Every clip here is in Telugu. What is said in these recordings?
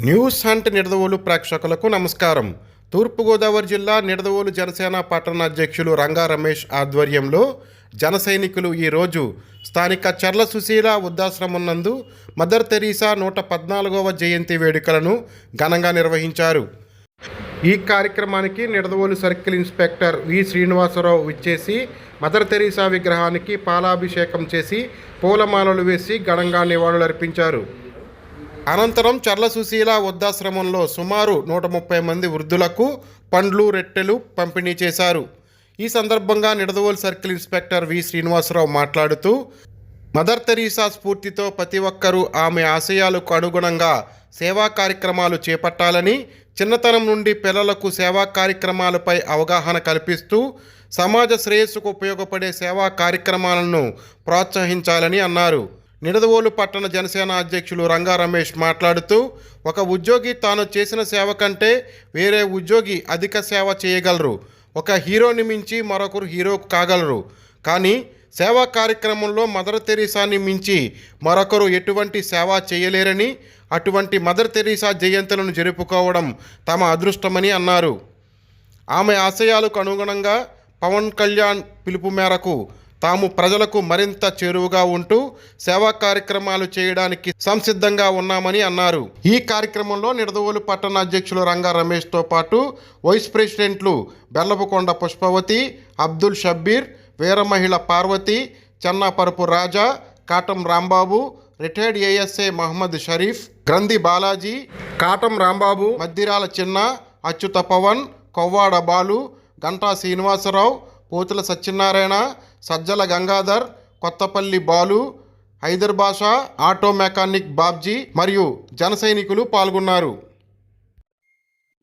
న్యూస్ హంట్ నిడదవోలు ప్రేక్షకులకు నమస్కారం. తూర్పుగోదావరి జిల్లా నిడదవోలు జనసేన పట్టణ అధ్యక్షులు రంగా రమేష్ ఆధ్వర్యంలో జన సైనికులు ఈరోజు స్థానిక చర్ల సుశీల వృద్ధాశ్రమం నందు మదర్ తెరీసా 114వ జయంతి వేడుకలను ఘనంగా నిర్వహించారు. ఈ కార్యక్రమానికి Nidadavolu circle inspector V Srinivasarao విచ్చేసి మదర్ తెరీసా విగ్రహానికి పాలాభిషేకం చేసి పూలమాలలు వేసి ఘనంగా నివాళులర్పించారు. అనంతరం చర్ల సుశీల వృద్ధాశ్రమంలో సుమారు 130 మంది వృద్ధులకు పండ్లు రెట్టెలు పంపిణీ చేశారు. ఈ సందర్భంగా Nidadavolu circle inspector V Srinivasarao మాట్లాడుతూ మదర్ తెరీసా స్ఫూర్తితో ప్రతి ఒక్కరూ ఆమె ఆశయాలకు అనుగుణంగా సేవా కార్యక్రమాలు చేపట్టాలని, చిన్నతనం నుండి పిల్లలకు సేవా కార్యక్రమాలపై అవగాహన కల్పిస్తూ సమాజ శ్రేయస్సుకు ఉపయోగపడే సేవా కార్యక్రమాలను ప్రోత్సహించాలని అన్నారు. నిడదవోలు పట్టణ జనసేన అధ్యక్షులు రంగా రమేష్ మాట్లాడుతూ ఒక ఉద్యోగి తాను చేసిన సేవ కంటే వేరే ఉద్యోగి అధిక సేవ చేయగలరు. ఒక హీరోని మించి మరొకరు హీరో కాగలరు. కానీ సేవా కార్యక్రమంలో మదర్ తెరీసాని మించి మరొకరు ఎటువంటి సేవ చేయలేరని, అటువంటి మదర్ తెరీసా జయంతులను జరుపుకోవడం తమ అదృష్టమని అన్నారు. ఆమె ఆశయాలకు అనుగుణంగా పవన్ కళ్యాణ్ పిలుపు మేరకు తాము ప్రజలకు మరింత చేరువగా ఉంటూ సేవా కార్యక్రమాలు చేయడానికి సంసిద్ధంగా ఉన్నామని అన్నారు. ఈ కార్యక్రమంలో నిడదవోలు పట్టణ అధ్యక్షులు రంగా రమేష్తో పాటు వైస్ ప్రెసిడెంట్లు బెల్లపుకొండ పుష్పవతి, అబ్దుల్ షబ్బీర్, వీర మహిళ పార్వతి, చెన్నాపరపు రాజా, కాటం రాంబాబు, రిటైర్డ్ ఏఎస్ఏ మహమ్మద్ షరీఫ్, గ్రంథి బాలాజీ, కాటం రాంబాబు, మద్దిరాల చిన్న, అచ్యుత పవన్, కొవ్వాడ బాలు, గంటా శ్రీనివాసరావు, పోతుల సత్యనారాయణ, సజ్జల గంగాధర్, కొత్తపల్లి బాలు, హైదర్ బాషా, ఆటో మెకానిక్ బాబ్జీ మరియు జన సైనికులు పాల్గొన్నారు.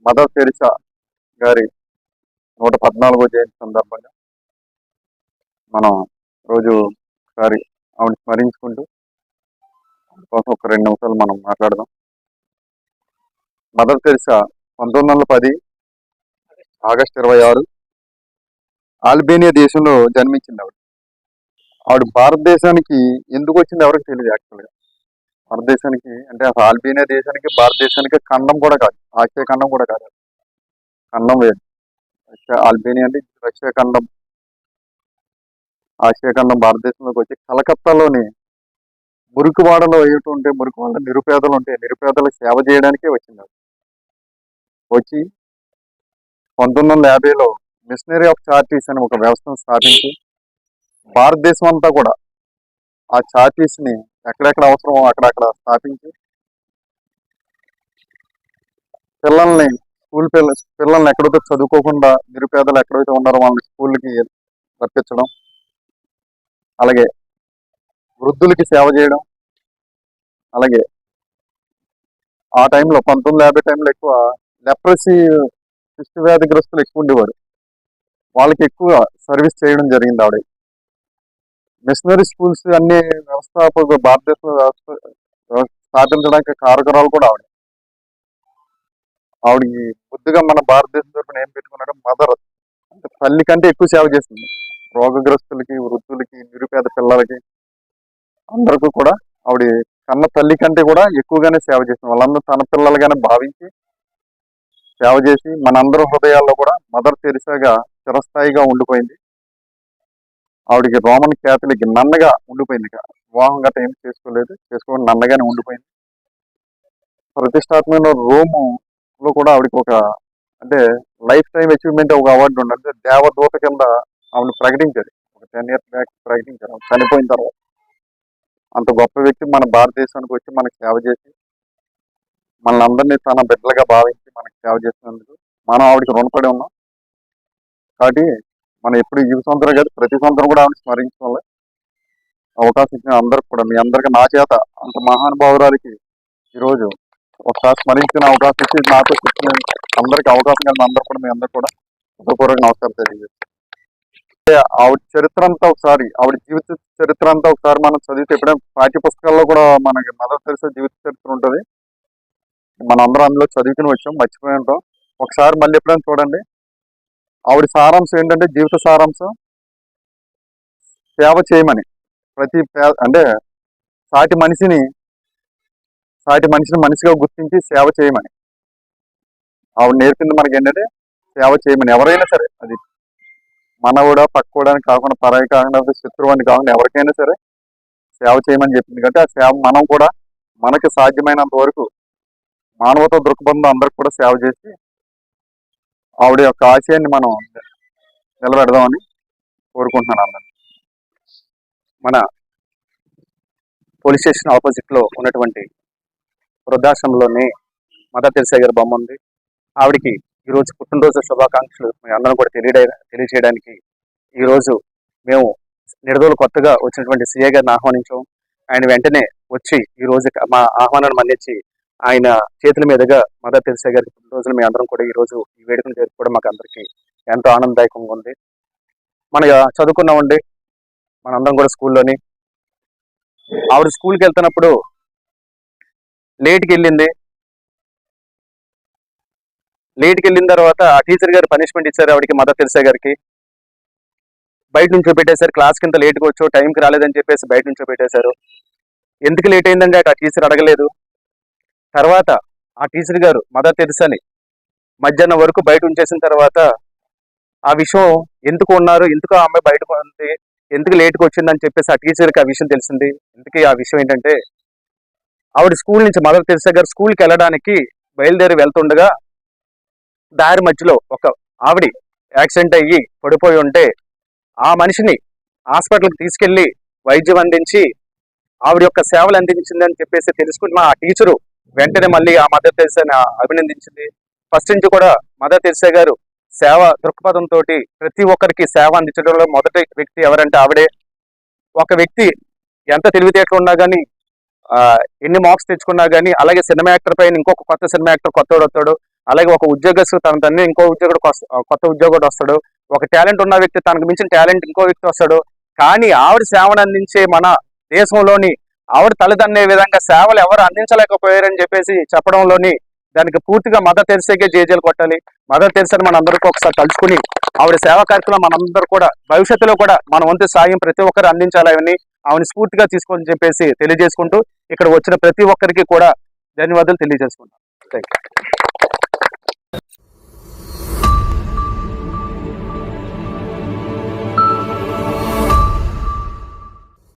మదర్ తెరీసా గారి 114వ జయంతి సందర్భంగా మనం రోజు ఒకసారి ఆవిడ స్మరించుకుంటూ కోసం ఒక 2 నిమిషాలు మనం మాట్లాడదాం. మదర్ తెరీసా 1910 ఆగస్టు 26 ఆల్బేనియా దేశంలో జన్మించింది. ఆవిడ భారతదేశానికి ఎందుకు వచ్చింది ఎవరికి తెలియదు. యాక్చువల్గా భారతదేశానికి అంటే అసలు ఆల్బేనియా దేశానికి భారతదేశానికి ఖండం కూడా కాదు, ఆసియా ఖండం కూడా కాదు, ఖండం వేరు. ఆల్బేనియా అంటే రష్యా ఖండం, ఆసియా ఖండం భారతదేశంలోకి వచ్చి కలకత్తాలోని మురికివాడలో ఏమిటి మురికివాడ నిరుపేదలు ఉంటే నిరుపేదలకు సేవ చేయడానికే వచ్చింది. వచ్చి 1950లో మిషనరీ ఆఫ్ చారిటీస్ అని ఒక వ్యవస్థను స్థాపించి భారతదేశం అంతా కూడా ఆ చారిటీస్ని ఎక్కడెక్కడ అవసరమో అక్కడక్కడ స్థాపించి పిల్లల్ని ఎక్కడైతే చదువుకోకుండా నిరుపేదలు ఎక్కడైతే ఉన్నారో వాళ్ళని స్కూల్కి రప్పించడం, అలాగే వృద్ధులకి సేవ చేయడం. అలాగే ఆ టైంలో 1950 టైంలో ఎక్కువ లెప్రసీ కుష్టి వ్యాధిగ్రస్తులు ఎక్కువ ఉండేవారు. వాళ్ళకి ఎక్కువ సర్వీస్ చేయడం జరిగింది. ఆవిడ మిషనరీ స్కూల్స్ అన్ని వ్యవస్థాపక భారతదేశంలో స్థాపించడానికి కారకురాలు కూడా ఆవిడ. ఆవిడకి ముద్దుగా మన భారతదేశం తరఫున ఏం పెట్టుకున్నాడు, మదర్ అంటే తల్లి కంటే ఎక్కువ సేవ చేస్తుంది. రోగగ్రస్తులకి, వృద్ధులకి, నిరుపేద పిల్లలకి అందరికీ కూడా ఆవిడ కన్న తల్లి కంటే కూడా ఎక్కువగానే సేవ చేస్తుంది. వాళ్ళందరూ తన పిల్లలుగానే భావించి సేవ చేసి మనందరం హృదయాల్లో కూడా మదర్ తెరీసాగా చిరస్థాయిగా ఉండిపోయింది. ఆవిడకి రోమన్ క్యాథలిక్ నన్నగా ఉండిపోయింది. వివాహం గట్రా ఏం చేసుకోకుండా నన్నగానే ఉండిపోయింది. ప్రతిష్టాత్మకమైన రోములో కూడా ఆవిడకి ఒక అంటే లైఫ్ టైం అచీవ్మెంట్ ఒక అవార్డు ఉండాలి. దేవదూత కింద ఆవిడని ప్రకటించారు. ఒక 10 years బ్యాక్ ప్రకటించారు చనిపోయిన తర్వాత. అంత గొప్ప వ్యక్తి మన భారతదేశానికి వచ్చి మనకు సేవ చేసి మనల్ని అందరినీ తన బిడ్డలుగా భావించి మనకు సేవ చేసినందుకు మనం ఆవిడకి రుణపడి ఉన్నాం. కాబట్టి మనం ఎప్పుడు ఈ సంవత్సరం కాదు ప్రతి సంవత్సరం కూడా ఆవిడ స్మరించుకోవాలి. అవకాశం ఇచ్చిన అందరికి కూడా మీ అందరికీ నా చేత అంత మహానుభావురాలకి ఈరోజు ఒకసారి స్మరించుకునే అవకాశం ఇచ్చి నాతో కూర్చుని అందరికి అవకాశం కలిగిన అందరూ కూడా మీ అందరూ కూడా హృదయపూర్వక నమస్కారం తెలియజేస్తాం. ఆవిడ చరిత్ర అంతా ఒకసారి ఆవిడ జీవిత చరిత్ర అంతా ఒకసారి మనం చదివితే ఎప్పుడైనా పాఠ్య పుస్తకాల్లో కూడా మనకి మదర్ తెరీసా జీవిత చరిత్ర ఉంటుంది. మనం అందరం అందులో చదువుకుని వచ్చాం, మర్చిపోయి ఉంటాం. ఒకసారి మళ్ళీ ఎప్పుడైనా చూడండి. ఆవిడ సారాంశం ఏంటంటే జీవిత సారాంశం సేవ చేయమని, అంటే సాటి మనిషిని సాటి మనిషిని మనిషిగా గుర్తించి సేవ చేయమని. ఆవిడ నేర్పింది మనకి ఏంటంటే సేవ చేయమని. ఎవరైనా సరే, అది మనవుడా పక్కోడా అని కాకుండా, పరాయి కాకుండా, శత్రువు అని కాకుండా, ఎవరికైనా సరే సేవ చేయమని చెప్పింది. కాబట్టి ఆ సేవ మనం కూడా మనకి సాధ్యమైనంత వరకు మానవతా దృక్పథంలో అందరికి కూడా సేవ చేసి ఆవిడ యొక్క ఆశయాన్ని మనం నిలబెడదామని కోరుకుంటున్నాను అందరిని. మన పోలీస్ స్టేషన్ ఆపోజిట్ లో ఉన్నటువంటి వృద్ధాశ్రమంలోనే మదర్ తెరిసా గారి బొమ్మ ఉంది. ఆవిడికి ఈరోజు పుట్టినరోజు శుభాకాంక్షలు మేము అందరం కూడా తెలియజేయడానికి ఈరోజు మేము నిడదోలు కొత్తగా వచ్చినటువంటి సిఐ గారిని ఆహ్వానించాం. ఆయన వెంటనే వచ్చి ఈ రోజు మా ఆహ్వానాన్ని మన్నించి ఆయన చేతుల మీదుగా మదర్ తెరిసా గారి పుట్టినరోజులు మేము అందరం కూడా ఈ రోజు ఈ వేడుకను జరుపుకోవడం మాకు అందరికీ ఎంతో ఆనందదాయకంగా ఉంది. మన చదువుకున్నామండి మనందరం కూడా స్కూల్లోని. ఆవిడ స్కూల్కి వెళ్తున్నప్పుడు లేట్కి వెళ్ళిన తర్వాత ఆ టీచర్ గారు పనిష్మెంట్ ఇచ్చారు ఆవిడకి, మదర్ తెరిసా గారికి. బయట నుంచో పెట్టేశారు, క్లాస్ కింద లేట్గా వచ్చో టైంకి రాలేదని చెప్పేసి బయట నుంచో పెట్టేశారు. ఎందుకు లేట్ అయిందండి ఆ టీచర్ అడగలేదు. తర్వాత ఆ టీచర్ గారు మదర్ తెరిసాని మధ్యాహ్నం వరకు బయట ఉంచేసిన తర్వాత ఆ విషయం ఎందుకు ఉన్నారు, ఎందుకు ఆ అమ్మాయి బయటకు ఉంది, ఎందుకు లేట్గా వచ్చిందని చెప్పేసి ఆ టీచర్కి ఆ విషయం తెలిసింది. ఎందుకు ఆ విషయం ఏంటంటే ఆవిడ స్కూల్ నుంచి మదర్ తెరిసా గారు స్కూల్కి వెళ్ళడానికి బయలుదేరి వెళ్తుండగా దారి మధ్యలో ఒక ఆవిడ యాక్సిడెంట్ అయ్యి పడిపోయి ఉంటే ఆ మనిషిని హాస్పిటల్కి తీసుకెళ్లి వైద్యం అందించి ఆవిడ యొక్క సేవలు అందించిందని చెప్పేసి తెలుసుకున్న ఆ టీచరు వెంటనే మళ్ళీ ఆ మదర్ తెరిసాని అభినందించింది. ఫస్ట్ నుంచి కూడా మదర్ తెరిసా గారు సేవ దృక్పథంతో ప్రతి ఒక్కరికి సేవ అందించడంలో మొదటి వ్యక్తి ఎవరంటే ఆవిడే. ఒక వ్యక్తి ఎంత తెలివితేటలు ఉన్నా కానీ, ఎన్ని మార్క్స్ తెచ్చుకున్నా కానీ, అలాగే సినిమా యాక్టర్ పైన ఇంకొక కొత్త సినిమా యాక్టర్ కొత్తవాడు వస్తాడు, అలాగే ఒక ఉద్యోగస్తు తన తన్ని ఇంకో ఉద్యోగుడు కొత్త ఉద్యోగుడు వస్తాడు, ఒక టాలెంట్ ఉన్న వ్యక్తి తనకు మించిన టాలెంట్ ఇంకో వ్యక్తి వస్తాడు. కానీ ఆవిడ సేవను అందించే మన దేశంలోని ఆవిడ తల్లిదండ్రులే విధంగా సేవలు ఎవరు అందించలేకపోయారని చెప్పేసి చెప్పడంలోని దానికి పూర్తిగా మదర్ తెరిసాకే జేజేలు కొట్టాలి. మదర్ తెరిసాని మనందరికీ ఒకసారి తలుచుకుని ఆవిడ సేవా కార్యక్రమం మనందరూ కూడా భవిష్యత్తులో కూడా మన వంతు సాయం ప్రతి ఒక్కరు అందించాలని ఆవిడ స్ఫూర్తిగా తీసుకొని చెప్పేసి తెలియజేసుకుంటూ ఇక్కడ వచ్చిన ప్రతి ఒక్కరికి కూడా ధన్యవాదాలు తెలియజేసుకుంటాం. Thank you.